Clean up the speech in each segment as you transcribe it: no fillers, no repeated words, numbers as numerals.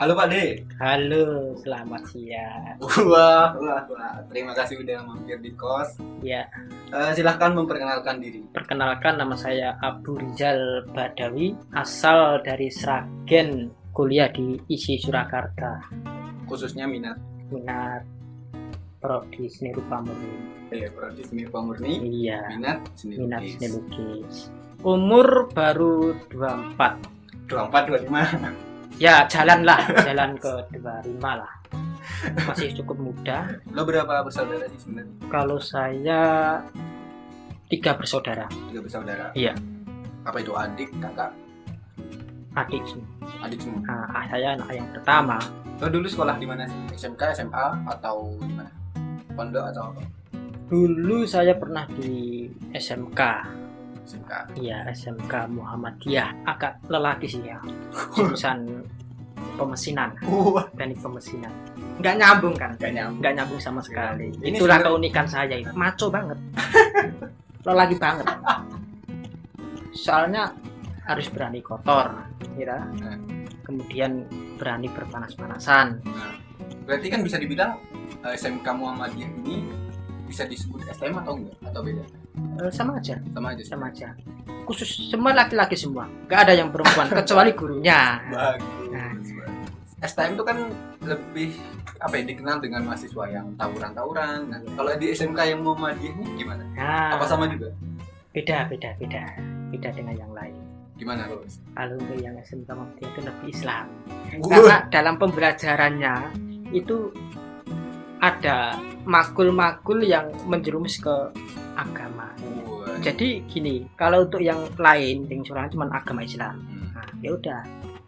Halo Pak De. Halo, selamat siang. Wah. Terima kasih udah mampir di kos. Ya, Silahkan memperkenalkan diri. perkenalkan nama saya Abu Rizal Badawi, asal dari Sragen, kuliah di ISI Surakarta. Khususnya minat Minat prodi seni rupa murni. prodi seni rupa murni. Iya, Minat seni minat lukis. seni lukis. Umur baru 24. 24, 25. Ya, jalan ke 25 lah. Masih cukup muda. Lo berapa bersaudara sih sebenarnya? Kalau saya 3 bersaudara, 3 bersaudara. Iya. Apa itu adik, kakak, adik semua. adik semua? Nah, saya anak yang pertama. Lo dulu sekolah di mana sih? SMK, SMA atau di mana? Pondok atau apa? Dulu saya pernah di SMK. SMK. Iya, SMK Muhammadiyah. Agak lelaki sih ya. Jurusan pemesinan, Wah, teknik pemesinan. Nggak nyambung kan? gak nyambung. Nggak nyambung sama sekali. Ini Itulah sebenarnya- keunikan saya itu. Maco banget. Lelaki banget. Soalnya harus berani kotor, ya. Kemudian berani berpanas-panasan. Berarti kan bisa dibilang SMK Muhammadiyah ini bisa disebut STM atau enggak? Atau beda? Sama aja, Sama aja sih. sama aja. Khusus semua laki-laki semua. Nggak ada yang perempuan kecuali gurunya. Bagus. STM itu kan lebih apa ya, dikenal dengan mahasiswa yang tawuran-tawuran. Nah, kalau di SMK yang Muhammadiyah ini gimana? Nah, Apa sama juga? beda dengan yang lain. Gimana lo? Kalau untuk yang SMK Muhammadiyah itu lebih Islam, Wah, karena dalam pembelajarannya itu ada makul-makul yang menjerumus ke agama. Jadi gini, kalau untuk yang lain yang curang cuma agama Islam. Nah, ya udah.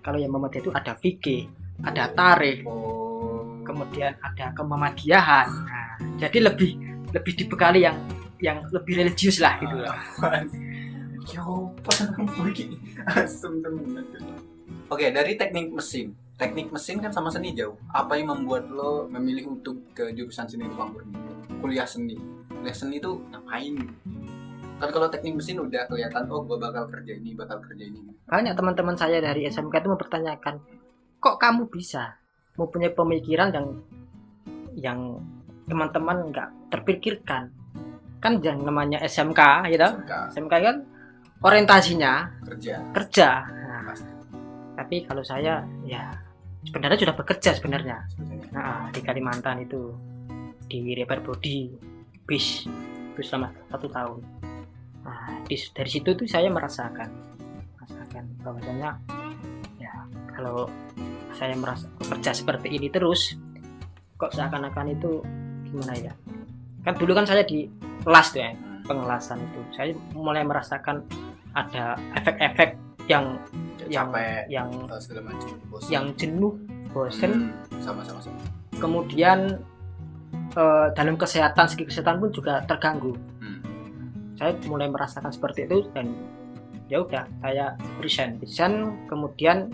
Kalau yang Muhammadiyah itu ada fikih, ada tarikh, kemudian ada kemuhammadiyahan. Nah, jadi lebih dibekali yang lebih religius lah gitu ya. Asem temen. Oke, dari teknik mesin. Teknik mesin kan sama seni jauh. Apa yang membuat lo memilih untuk ke jurusan seni rupa murni? Kuliah seni. Kuliah seni itu ngapain? Kan kalau teknik mesin udah kelihatan, oh gue bakal kerja ini. Banyak teman-teman saya dari SMK itu mempertanyakan, kok kamu bisa mempunyai pemikiran yang teman-teman nggak terpikirkan? Kan yang namanya SMK gitu. SMK kan orientasinya kerja. Nah, Pasti. tapi kalau saya ya sebenarnya sudah bekerja sebenarnya. Sebenarnya. Nah, di Kalimantan itu di repair body bis selama 1 tahun. Nah, dari situ tuh saya merasakan bahwasanya ya kalau saya merasa kerja seperti ini terus kok seakan-akan itu gimana ya, kan dulu kan saya di kelas tuh ya, pengelasan itu saya mulai merasakan ada efek-efek yang Capek, yang segala macam, bosan. yang jenuh, bosen. Sama-sama. Kemudian dalam segi kesehatan pun juga terganggu. Saya mulai merasakan seperti itu dan ya udah saya resign. Kemudian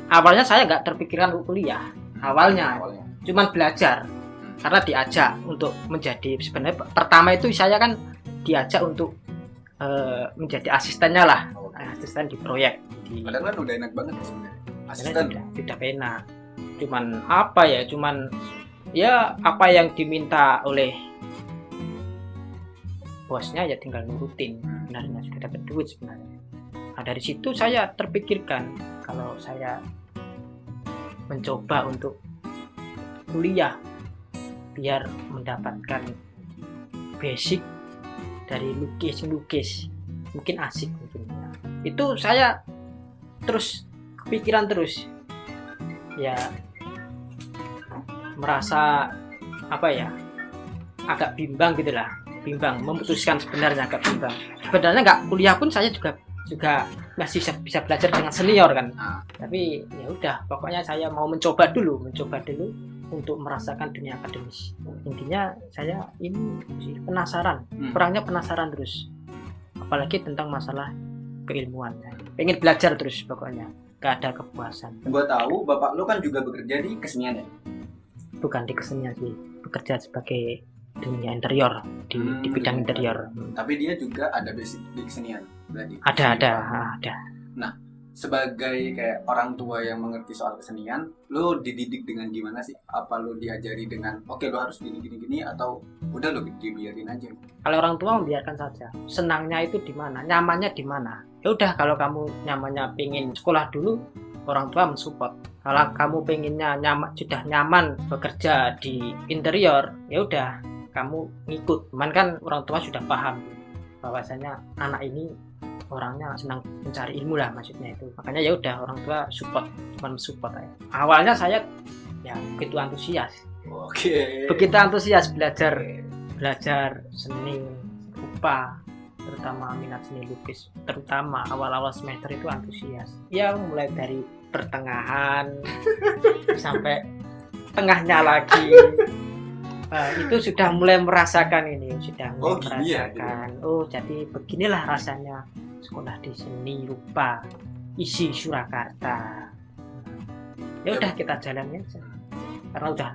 awalnya saya nggak terpikirkan untuk kuliah. Awalnya cuman belajar karena diajak untuk menjadi, sebenarnya pertama itu saya kan diajak untuk menjadi asistennya lah, asisten di proyek. Padahal kan udah enak banget ya sebenarnya. Asisten Tidak enak. Cuman apa yang diminta oleh bosnya ya tinggal nurutin. Sebenarnya sudah dapat duit sebenarnya. Nah, dari situ saya terpikirkan kalau saya mencoba untuk kuliah biar mendapatkan basic dari lukis mungkin asik mungkin. Itu saya terus kepikiran terus ya, merasa agak bimbang gitulah, memutuskan sebenarnya agak bimbang. Sebenarnya nggak kuliah pun saya juga masih bisa belajar dengan senior kan. Tapi ya udah, pokoknya saya mau mencoba dulu untuk merasakan dunia akademis. Intinya saya ini penasaran, orangnya penasaran terus, apalagi tentang masalah keilmuan. Pengen belajar terus pokoknya, gak ada kepuasan. Gua tahu bapak lo kan juga bekerja di kesenian ya? Bukan di kesenian sih, bekerja sebagai dunia interior di bidang interior. Tapi dia juga ada basic di kesenian berarti. Ada. sebagai kayak orang tua yang mengerti soal kesenian, lo dididik dengan gimana sih? Apa lo diajari dengan oke lo harus gini atau udah lo dibiarin aja? Kalau orang tua membiarkan saja. Senangnya itu di mana, nyamannya di mana. Ya udah, kalau kamu nyamannya pengen sekolah dulu, orang tua mensupport. Kalau kamu pengennya sudah nyaman bekerja di interior, ya udah kamu ngikut. Cuman kan orang tua sudah paham bahwasanya anak ini orangnya senang mencari ilmu lah, maksudnya itu. Makanya ya udah, orang tua support, cuman support aja. Awalnya saya ya begitu antusias. Oke. Begitu antusias belajar seni rupa, terutama minat seni lukis, terutama awal-awal semester itu antusias. Ya mulai dari pertengahan sampai tengahnya lagi. Itu sudah mulai merasakan ini, sudah mulai merasakan. Oh, jadi beginilah rasanya sekolah di seni rupa isi Surakarta. Ya udah, kita jalani aja. Karena udah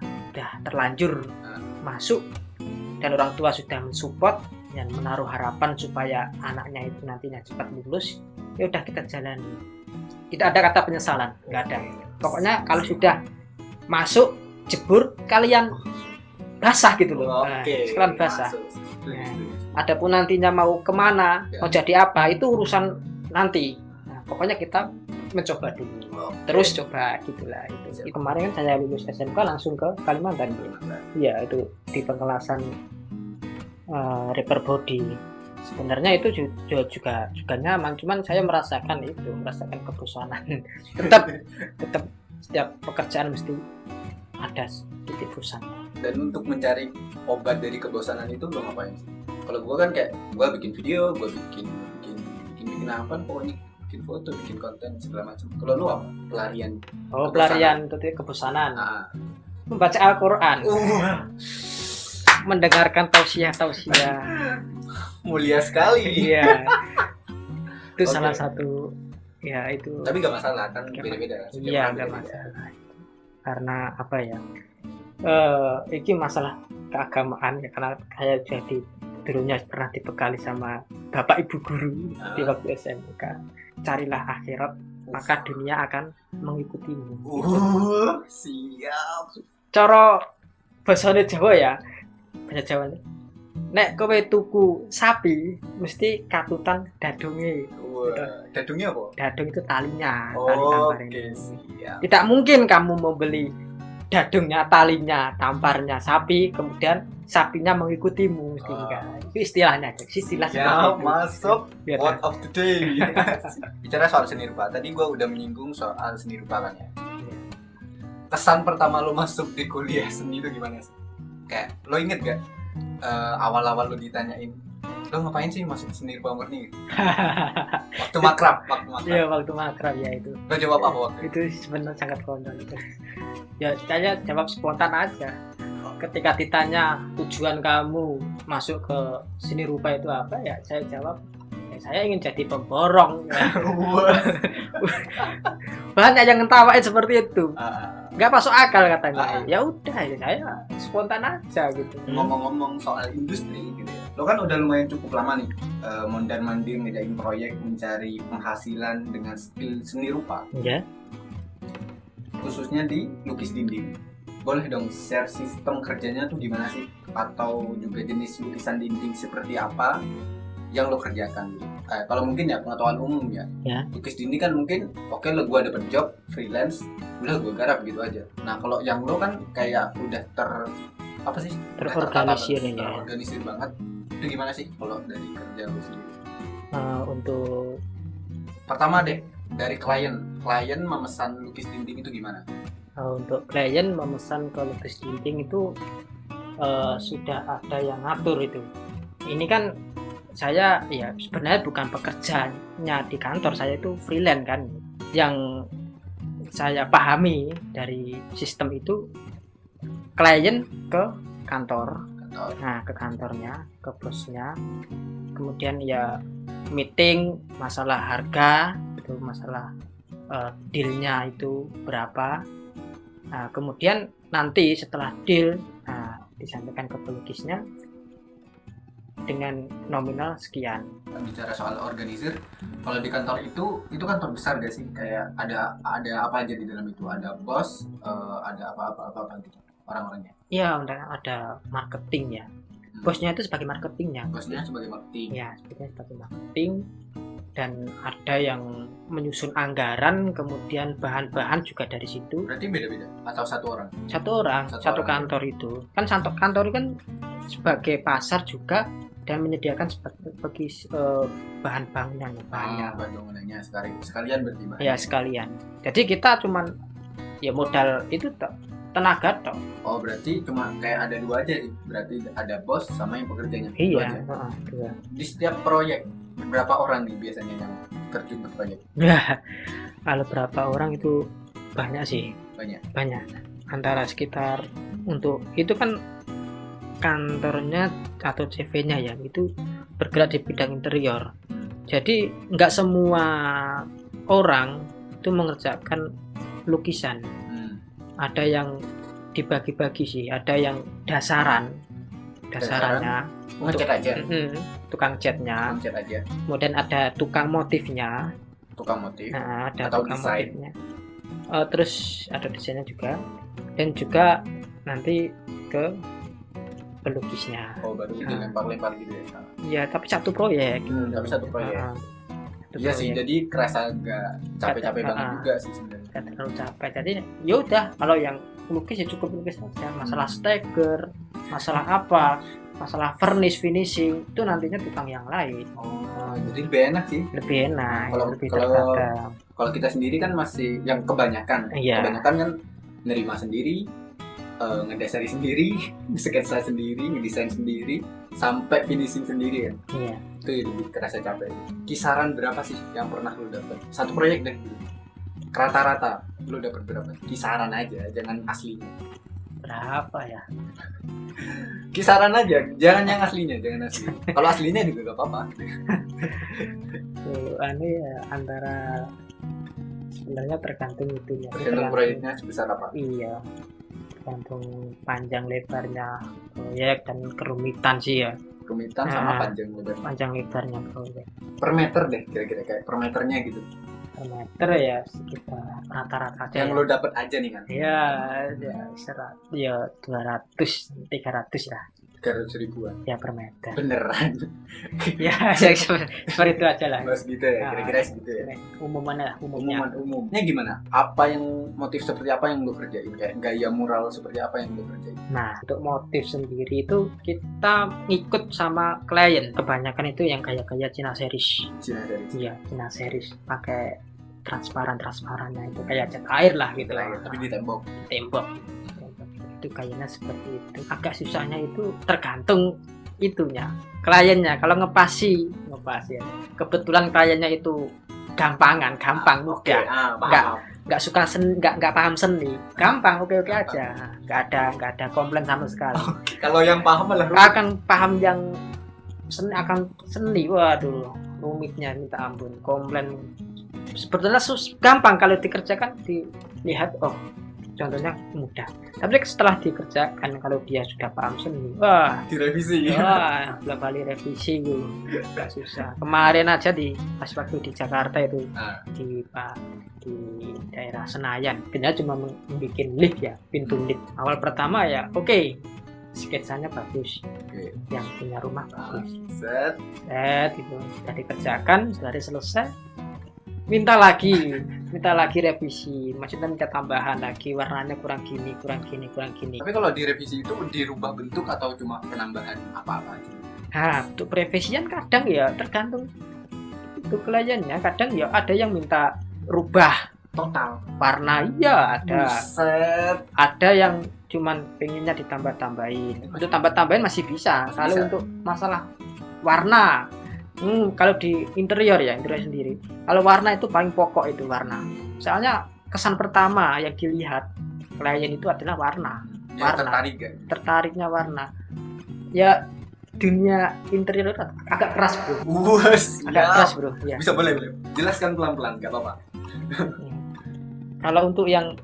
terlanjur masuk dan orang tua sudah mensupport dan menaruh harapan supaya anaknya itu nantinya cepat lulus. Ya udah, kita jalani. Tidak ada kata penyesalan, nggak ada. Pokoknya kalau sudah masuk jebur, kalian basah gitu loh. Sekalian basah. Adapun nantinya mau kemana, mau jadi apa, itu urusan nanti. Nah, pokoknya kita mencoba dulu. Terus coba gitulah itu. Kemarin kan saya lulus SMK langsung ke Kalimantan. Iya, itu di penjelasan rapper body. Sebenarnya itu juga nyaman, cuman saya merasakan kebosanan. tetap setiap pekerjaan mesti ada titik bosan. Dan untuk mencari obat dari kebosanan itu lo ngapain sih? Kalau gue kan kayak gue bikin video, gue bikin apa, pokoknya bikin foto, bikin konten segala macam. Kalau lu apa? Pelarian. Oh, pelarian titik kebosanan. Membaca Al-Qur'an. Mendengarkan tausiah. Mulia sekali. Iya. Itu salah satu, ya itu. Tapi gak masalah kan, beda-beda. Iya, gak masalah. Karena apa ya? Ini masalah keagamaan ya, karena saya jadi dulunya pernah dibekali sama bapak ibu guru di waktu SMK. Carilah akhirat, maka dunia akan mengikutimu. Siap. Cara bahasa Jawa ya, bahasa Jawa. Nek kowe tuku sapi, mesti katutan dadunge. Dadungnya apa? Dadung itu talinya, tali tampar ini. Siap. Tidak mungkin kamu membeli dadungnya, talinya, tamparnya sapi, kemudian sapinya mengikutimu, mesti enggak. Itu istilahnya aja, istilah ya, masuk biar word of the day. Bicara soal seni rupa, tadi gue udah menyinggung soal seni rupa kan ya. Kesan pertama lo masuk di kuliah seni itu gimana sih? Kayak lo inget gak awal-awal lo ditanyain, lo ngapain sih masuk seni rupa murni? Waktu makrab. Iya, waktu makrab ya itu. Lo jawab apa waktu itu? Sebenarnya sangat konyol itu. Ya, saya jawab spontan aja. Ketika ditanya tujuan kamu masuk ke seni rupa itu apa, ya saya jawab, ya saya ingin jadi pemborong. Banyak yang ngetawain seperti itu. Nggak masuk akal katanya. Ya udah, ya saya spontan aja gitu. Ngomong-ngomong soal industri gitu ya. Lo kan udah lumayan cukup lama nih mondar-mandir ngejain proyek mencari penghasilan dengan skill seni rupa. Ya. Khususnya di lukis dinding. Boleh dong share sistem kerjanya tuh gimana sih? Atau juga jenis lukisan dinding seperti apa yang lo kerjakan? Kalau mungkin ya pengetahuan umum ya. Lukis dinding kan mungkin oke lo gue dapet job freelance, udah gue garap gitu aja. Nah kalau yang lo kan kayak udah terorganisir banget. Itu gimana sih kalau dari kerja lo sendiri? Untuk pertama deh dari klien memesan lukis dinding itu gimana? Untuk klien memesan ke lukis dinding itu sudah ada yang ngatur itu. Ini kan saya ya sebenarnya bukan pekerjaannya di kantor, saya itu freelance kan. Yang saya pahami dari sistem itu, klien ke kantor. Nah, ke kantornya, ke bosnya. Kemudian ya meeting masalah harga, itu masalah dealnya itu berapa. Nah, kemudian nanti setelah deal disampaikan ke pelukisnya, dengan nominal sekian. Bicara soal organisir, kalau di kantor itu kantor besar gak sih? Kayak ada apa aja di dalam itu? Ada bos, ada apa gitu orang-orangnya. Iya, ada marketing ya. Bosnya itu sebagai marketingnya. Bosnya sebagai marketing. Ya, sebagai marketing, dan ada yang menyusun anggaran, kemudian bahan-bahan juga dari situ. Berarti beda-beda atau satu orang? Satu kantor itu. Kan satu kantor kan sebagai pasar juga dan menyediakan sebagai bahan bangunan bahannya. Bahan bangunannya sekalian berarti. Ya, sekalian. Jadi kita cuman ya modal itu tenaga toh. Oh, berarti cuma kayak ada dua aja nih. Berarti ada bos sama yang pekerjanya. Iya, dua. Di setiap proyek berapa orang nih biasanya yang terjun ke proyek? Ya, kalau berapa orang itu banyak sih. Banyak. Antara sekitar, untuk itu kan kantornya atau CV-nya ya itu bergerak di bidang interior. Jadi nggak semua orang itu mengerjakan lukisan. Ada yang dibagi-bagi sih, ada yang dasarannya ngecat aja, tukang catnya, kemudian ada tukang motifnya, nah, ada atau tukang desain. motifnya, terus ada desainnya juga, dan juga nanti ke pelukisnya. Oh, baru dilempar-lempar gitu ya? Iya, tapi satu proyek. Tapi satu proyek. Iya sih, jadi kerasa agak capek-capek banget juga sih sebenarnya. Gak terlalu capek. Jadi ya udah, kalau yang lukis ya cukup lukis aja. Masalah steker, masalah apa, masalah furnish finishing itu nantinya tukang yang lain. Oh, jadi lebih enak sih. Lebih enak, lebih kalau terkadang. Kalau kita sendiri kan masih yang kebanyakan kan nerima sendiri, ngedasari sendiri, sketsa sendiri, ngedesain sendiri, sampai finishing sendiri kan. Iya. Itu lebih kerasa capek. Kisaran berapa sih yang pernah lu dapat satu proyek deh? Rata-rata lu dapat berapa? Kisaran aja, jangan aslinya. Berapa ya? Kisaran aja, jangan yang aslinya, jangan asli. Kalau aslinya juga gak apa-apa. Ya antara, sebenarnya tergantung itunya. Tergantung proyeknya sebesar apa? Iya. Tergantung panjang lebarnya proyek dan kerumitan sih ya. Kerumitan sama panjang lebar. Panjang lebarnya proyek. Per meter deh kira-kira, kayak per meternya gitu. Per meter ya sekitar rata-rata aja. Yang lo dapet aja nih kan? Iya, ya 200, 300 lah. 300 ribuan. Ya per meter. Beneran? Ya seperti itu aja lah. Mas gitu ya, kira-kira segitu ya. Umumnya. Umumnya gimana? Apa yang motif seperti apa yang lo kerjain? Kayak gaya mural seperti apa yang lo kerjain? Nah, untuk motif sendiri itu kita ngikut sama klien. Kebanyakan itu yang gaya-gaya Cina series. Iya, Cina series. Pakai transparannya itu kayak cat air lah gitu lah. Tapi di tembok. Itu kayaknya seperti itu. Agak susahnya itu tergantung itunya, kliennya. Kalau ngepasi ya. Kebetulan kliennya itu gampang mudah. Nggak suka nggak paham seni, gampang, oke aja. Nggak ada komplain sama sekali. Kalau yang paham malah akan paham yang seni, waduh, rumitnya minta ampun. Komplain sebetulnya gampang kalau dikerjakan, dilihat contohnya mudah. Tapi setelah dikerjakan, kalau dia sudah paham seni, direvisi. Belum kali revisi itu nggak susah. Kemarin aja pas waktu di Jakarta itu, di daerah Senayan, kita cuma membuat lift ya, pintu lift. Awal pertama ya oke, sketsanya bagus, yang punya rumah bagus, set itu sudah dikerjakan, sudah selesai, minta lagi revisi, maksudnya minta tambahan lagi, warnanya kurang gini. Tapi kalau direvisi itu dirubah bentuk atau cuma penambahan apa-apa aja? Nah, untuk revisian kadang ya tergantung itu kliennya. Kadang ya ada yang minta rubah total warna, ya ada. Buset. Ada yang cuman pengennya ditambah-tambahin. Untuk tambah-tambahin masih bisa. Kalau untuk masalah warna, kalau di interior sendiri, kalau warna itu paling pokok itu warna. Soalnya kesan pertama yang dilihat klien itu adalah warna. Tertariknya warna. Ya, dunia interior itu agak keras, bro. Keras, bro. Ya. Bisa boleh. Jelaskan pelan-pelan, nggak apa-apa. Kalau untuk yang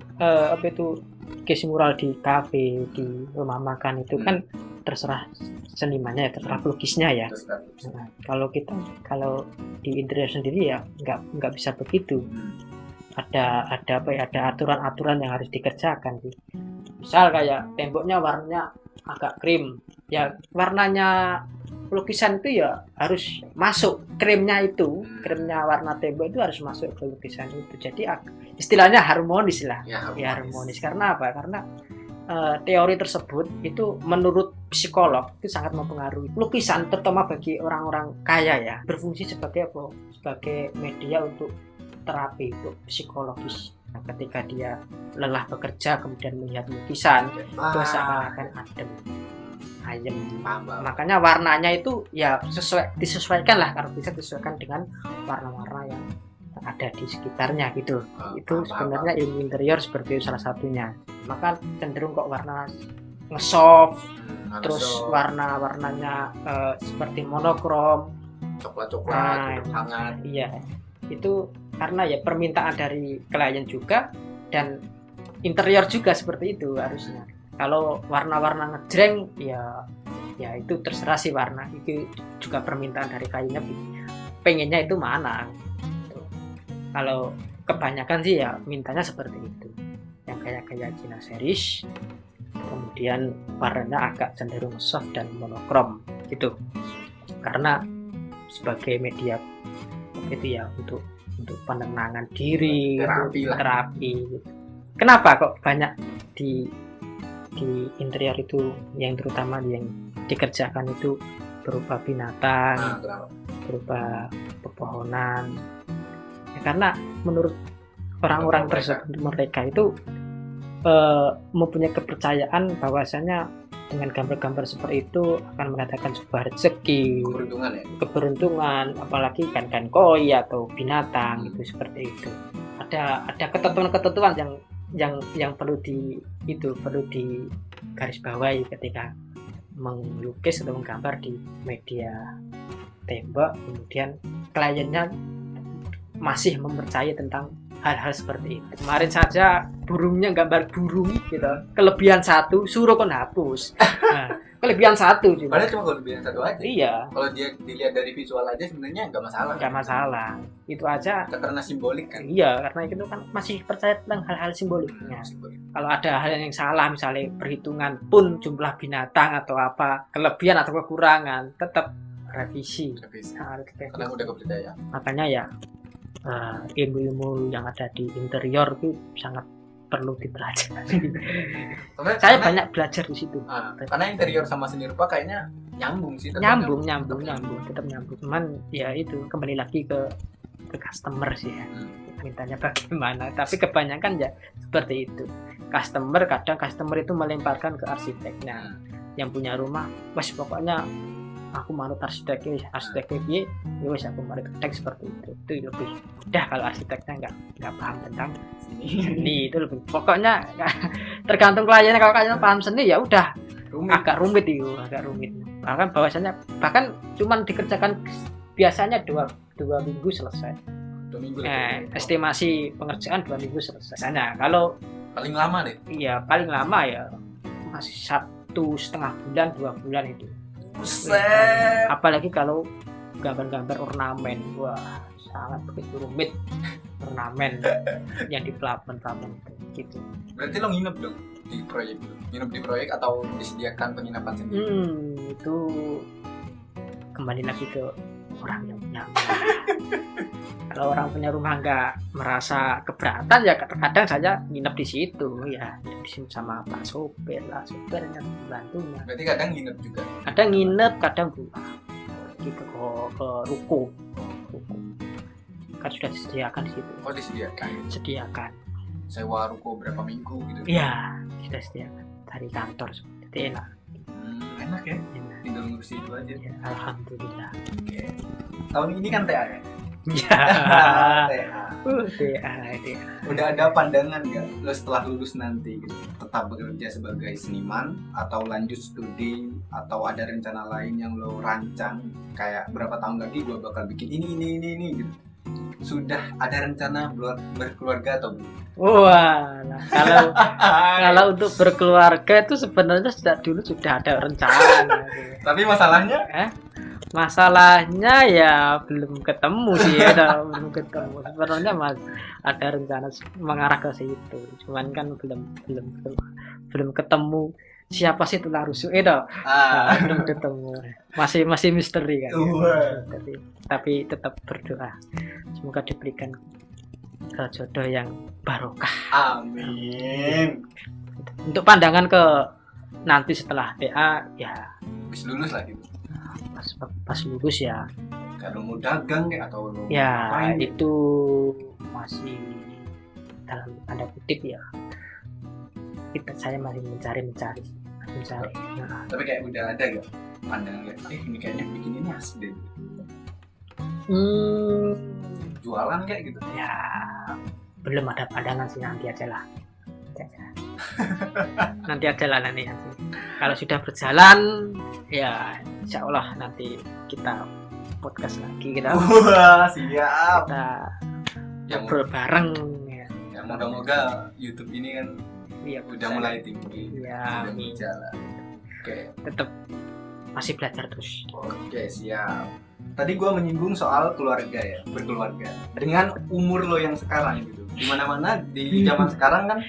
case mural di kafe, di rumah makan itu kan terserah senimannya ya, terserah pelukisnya ya. Terus kan. Nah, kalau di interior sendiri ya nggak bisa begitu. Ada aturan-aturan yang harus dikerjakan sih. Misal kayak temboknya warnanya agak krim, ya warnanya lukisan itu ya harus masuk krimnya warna tembok itu harus masuk ke lukisan itu. Jadi istilahnya harmonis lah. Ya harmonis. Karena apa? Karena teori tersebut itu menurut psikolog itu sangat mempengaruhi lukisan, terutama bagi orang-orang kaya ya, berfungsi sebagai apa? Sebagai media untuk terapi, untuk psikologis. Nah, ketika dia lelah bekerja kemudian melihat lukisan itu seakan-akan ayem. Makanya warnanya itu ya disesuaikan lah, kalau bisa disesuaikan dengan warna-warna yang ada di sekitarnya gitu. Itu sebenarnya ilmu interior seperti itu salah satunya. Maka cenderung kok warna ngesoft, terus warnanya seperti monokrom, coklat hangat. Iya, itu karena ya permintaan dari klien juga, dan interior juga seperti itu harusnya. Kalau warna-warna ngejreng ya itu terserah sih warna itu, juga permintaan dari kliennya pengennya itu mana. Kalau kebanyakan sih ya mintanya seperti itu, yang kayak Cina series, kemudian warnanya agak cenderung soft dan monokrom gitu, karena sebagai media itu ya untuk penenangan diri, terapi. Kenapa kok banyak di interior itu yang terutama yang dikerjakan itu berupa binatang, berupa pepohonan? Karena menurut orang-orang tersebut, mereka itu mempunyai kepercayaan bahwasanya dengan gambar-gambar seperti itu akan mendatangkan sebuah rezeki, keberuntungan, apalagi kan koi atau binatang itu seperti itu. Ada ketentuan-ketentuan yang perlu digarisbawahi ketika melukis atau menggambar di media tembok. Kemudian kliennya masih mempercayai tentang hal-hal seperti itu. Kemarin saja burungnya gambar burung gitu, kelebihan 1 suruh kon hapus. Nah, kelebihan 1 cuma. Padahal cuma kelebihan 1 aja. Iya. Kalau dia dilihat dari visual aja sebenarnya nggak masalah. Nggak masalah. Itu aja. Karena simbolik kan. Iya, karena itu kan masih percaya tentang hal-hal simboliknya. Kalau ada hal yang salah, misalnya perhitungan pun jumlah binatang atau apa, kelebihan atau kekurangan, tetap revisi. Karena udah kepercayaan. Makanya ya ilmu-ilmu yang ada di interior itu sangat perlu dipelajari. Saya banyak belajar di situ. Karena interior sama seni rupa kayaknya nyambung sih. Nyambung, tetap nyambung. Cuman ya itu kembali lagi ke customer sih ya. Mintanya bagaimana. Tapi kebanyakan ya seperti itu. Kadang customer itu melemparkan ke arsiteknya. Yang punya rumah, wes pokoknya aku manut arsiteknya piye, ya wis aku manut arsitek seperti itu. Itu lebih mudah kalau arsiteknya nggak paham tentang seni. Itu lebih pokoknya tergantung kliennya. Kalau kliennya paham seni ya udah agak rumit. Bahkan cuman dikerjakan biasanya 2 minggu selesai. 2 minggu. Estimasi pengerjaan 2 minggu selesai. Nah, kalau paling lama deh. Iya, paling lama ya masih 1,5 bulan 2 bulan itu. Buset. Apalagi kalau gambar-gambar ornamen, wah sangat begitu rumit. Ornamen yang di plafon gitu. Berarti lo nginep dong di proyek itu? Nginep di proyek atau disediakan penginapan sendiri? Itu kembali lagi ke orang yang punya rumah. Kalau orang punya rumah nggak merasa keberatan ya kadang saya nginep di situ ya, di sini sama Pak sopirnya bantunya. Berarti kadang nginep juga? Kadang nginep, kadang gitu ke ruko. Kan sudah disediakan di situ. Oh, disediakan. Sewa ruko berapa minggu gitu? Iya, sudah disediakan dari kantor, jadi enak. Enak ya? Enak. Tinggal ngurus itu aja. Ya, alhamdulillah. Oke. Tahun ini kan TA ya? Ya. TA. Udah ada pandangan nggak lo setelah lulus nanti gitu, tetap bekerja sebagai seniman atau lanjut studi, atau ada rencana lain yang lo rancang kayak berapa tahun lagi gue bakal bikin ini gitu? sudah ada rencana berkeluarga atau belum? Wah, nah, kalau untuk berkeluarga itu sebenarnya sejak dulu sudah ada rencana. Tapi masalahnya Masalahnya ya belum ketemu sih, ya, belum ketemu. Sebenarnya mas ada rencana mengarah ke situ, cuman kan belum ketemu siapa sih tulang rusuk itu. Belum ketemu, masih misteri kan. Tapi tetap berdoa semoga diberikan jodoh yang barokah. Amin. Untuk pandangan ke nanti setelah DA ya Habis lulus lah gitu. pas lulus ya Kalau mau dagang kayak atau mau ya ngapain? itu masih dalam tanda kutip ya, saya masih mencari. Nah, Tapi kayak udah ada gak pandangan kayak, ini kayaknya bikin ini asik deh. Jualan kayak gitu. ya belum ada pandangan sih, nanti aja lah. Nanti kalau sudah berjalan ya insya Allah nanti kita podcast lagi, kita Wah, siap. Yang bareng ya. Ya moga-moga YouTube ini kan Ya, udah mulai tinggi, ya, udah berjalan. Oke, tetap masih belajar terus. Oke, siap. Tadi gua menyinggung soal keluarga ya, berkeluarga. Dengan umur lo yang sekarang gitu. Dimana-mana di zaman sekarang kan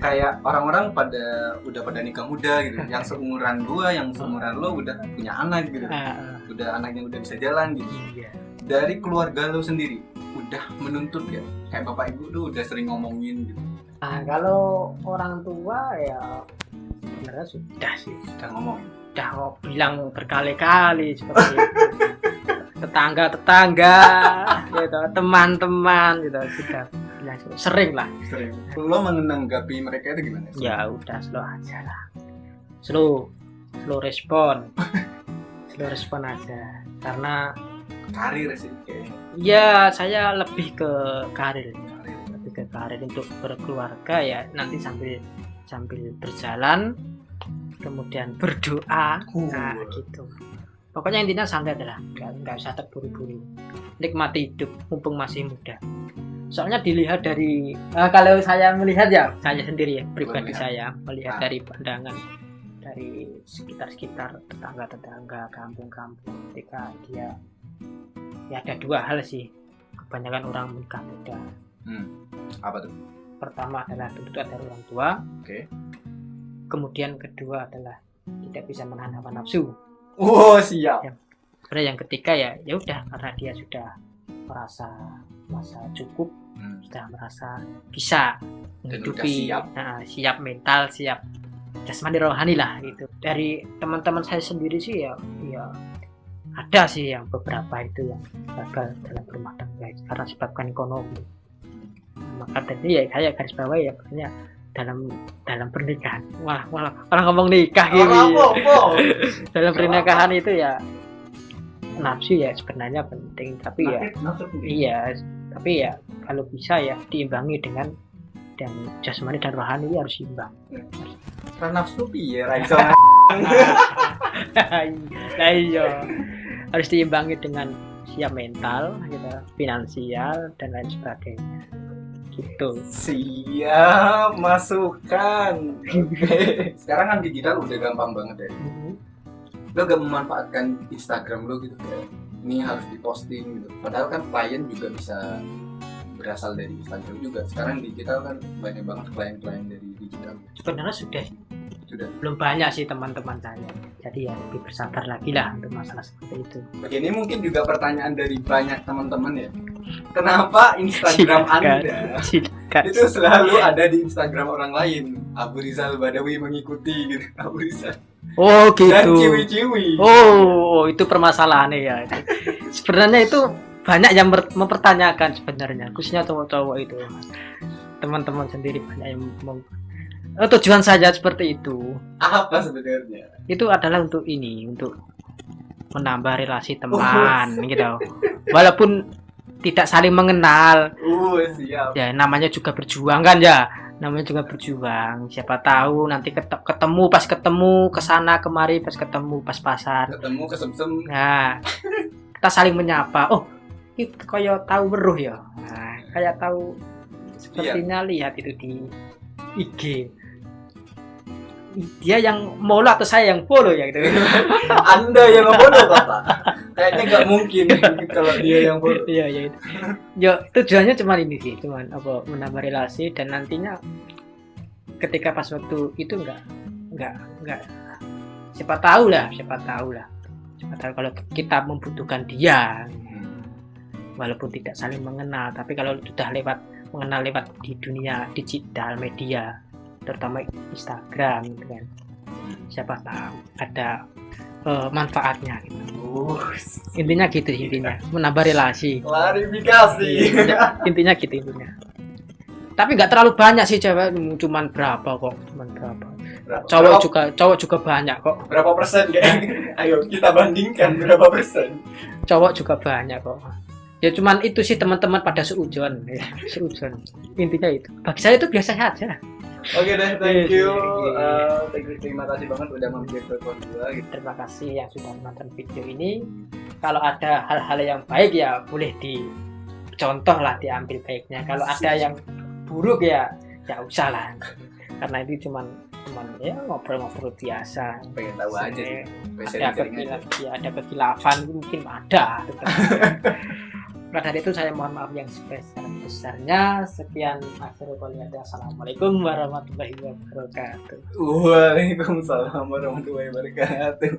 kayak orang-orang udah pada nikah muda gitu. Yang seumuran gua, yang seumuran lo udah punya anak gitu. Udah anaknya udah bisa jalan gitu. Iya. Dari keluarga lo sendiri udah menuntut ya? Kayak bapak ibu tuh udah sering ngomongin gitu. Nah, kalau orang tua ya sebenarnya sudah sih, Udah ngomongin. udah bilang berkali-kali seperti itu. Tetangga gitu, teman-teman gitu sudah bilang sering lah. Sering. Lo menanggapi mereka itu gimana? Ya udah slow aja lah, slow respon aja, karena Karir sih kayaknya. ya saya lebih ke karir untuk berkeluarga ya, nanti sambil berjalan kemudian berdoa. Nah gitu, pokoknya intinya santai adalah nggak usah terburu-buru, nikmati hidup mumpung masih muda. Soalnya dilihat dari kalau saya melihat ya, saya sendiri ya pribadi, saya melihat dari pandangan dari sekitar tetangga kampung-kampung, ketika dia ya ada dua hal sih kebanyakan orang menikah muda. Apa tuh? Pertama adalah tentu ada orang tua. Oke. Kemudian kedua adalah tidak bisa menahan hawa nafsu. Oh, siap. Sebenarnya yang ketiga ya udah, karena dia sudah merasa cukup, sudah merasa bisa menghidupi, siap mental, siap jasmani rohani lah gitu. Dari teman-teman saya sendiri sih ya ada sih yang beberapa itu yang gagal dalam berumah tangga karena sebabkan ekonomi. Maka tadi ya saya garis bawahi ya, makanya dalam pernikahan malah orang ngomong nikah gitu. Dalam pernikahan itu ya nafsu ya sebenarnya penting, tapi tapi ya kalau bisa ya diimbangi dengan dan jasmani dan rohani harus imbang. Karena nafsu piye ra iso. Nah, iya. Harus diimbangi dengan siap mental, gitu, finansial dan lain sebagainya. Gitu. Siap, masukan. Oke. Sekarang kan digital udah gampang banget ya. Lo gak memanfaatkan Instagram lo gitu kayak ini harus diposting gitu. Padahal kan klien juga bisa berasal dari Instagram juga. Sekarang digital kan banyak banget klien-klien dari digital. Sebenarnya sudah. Belum banyak sih teman-teman saya. Jadi ya lebih bersabar lagi lah untuk masalah seperti itu. Begini mungkin juga pertanyaan dari banyak teman-teman ya. Kenapa Instagram Anda itu selalu ada di Instagram orang lain? Abu Rizal Badawi mengikuti gitu. Abu Rizal. Oh gitu. Dan ciwi-ciwi. Oh itu permasalahannya ya. Sebenarnya itu banyak yang mempertanyakan sebenarnya, khususnya cowok-cowok itu. Teman-teman sendiri banyak yang tujuan saya seperti itu. Apa sebenarnya? Itu adalah untuk menambah relasi teman gitu. Walaupun tidak saling mengenal. Siap. Ya namanya juga berjuang kan ya. Namanya juga berjuang. Siapa tahu nanti ketemu kesana kemari, pas ketemu pas-pasan. Ketemu kesemsem. Nah, kita saling menyapa. Oh, itu kayak tahu weruh ya. Nah, kayak tahu sepertinya lihat itu di IG. Dia yang follow atau saya yang follow ya gitu. Anda yang ngefollow Bapak. Kayaknya nggak mungkin kalau dia yang follow. Iya ya itu. Ya tujuannya cuma ini sih, cuman apa menambah relasi dan nantinya ketika pas waktu itu enggak siapa tahu lah kalau kita membutuhkan dia walaupun tidak saling mengenal, tapi kalau sudah mengenal lewat di dunia digital media terutama Instagram gitu kan, siapa tahu ada manfaatnya gitu. Intinya menambah relasi. Klarifikasi. Intinya tapi nggak terlalu banyak sih cewek, cuman berapa. Cowok juga banyak kok. Berapa persen kayak? Ayo kita bandingkan berapa persen. Cowok juga banyak kok. Ya cuman itu sih teman-teman pada seujon. Intinya itu. Bagi saya itu biasa saja. Oke deh, thank you. Terima kasih banget udah mampir ke Kodua. Terima kasih yang sudah menonton video ini. Kalau ada hal-hal yang baik ya boleh dicontoh lah, diambil baiknya. Kalau ada yang buruk ya usah lah. Karena itu cuman ya ngobrol-ngobrol biasa. Pengen tahu aja sih. Ada kekilafan mungkin ada. Maka dari itu saya mohon maaf yang sebesar-besarnya. Sekian akhirul qouli. Assalamualaikum warahmatullahi wabarakatuh. Waalaikumsalam warahmatullahi wabarakatuh.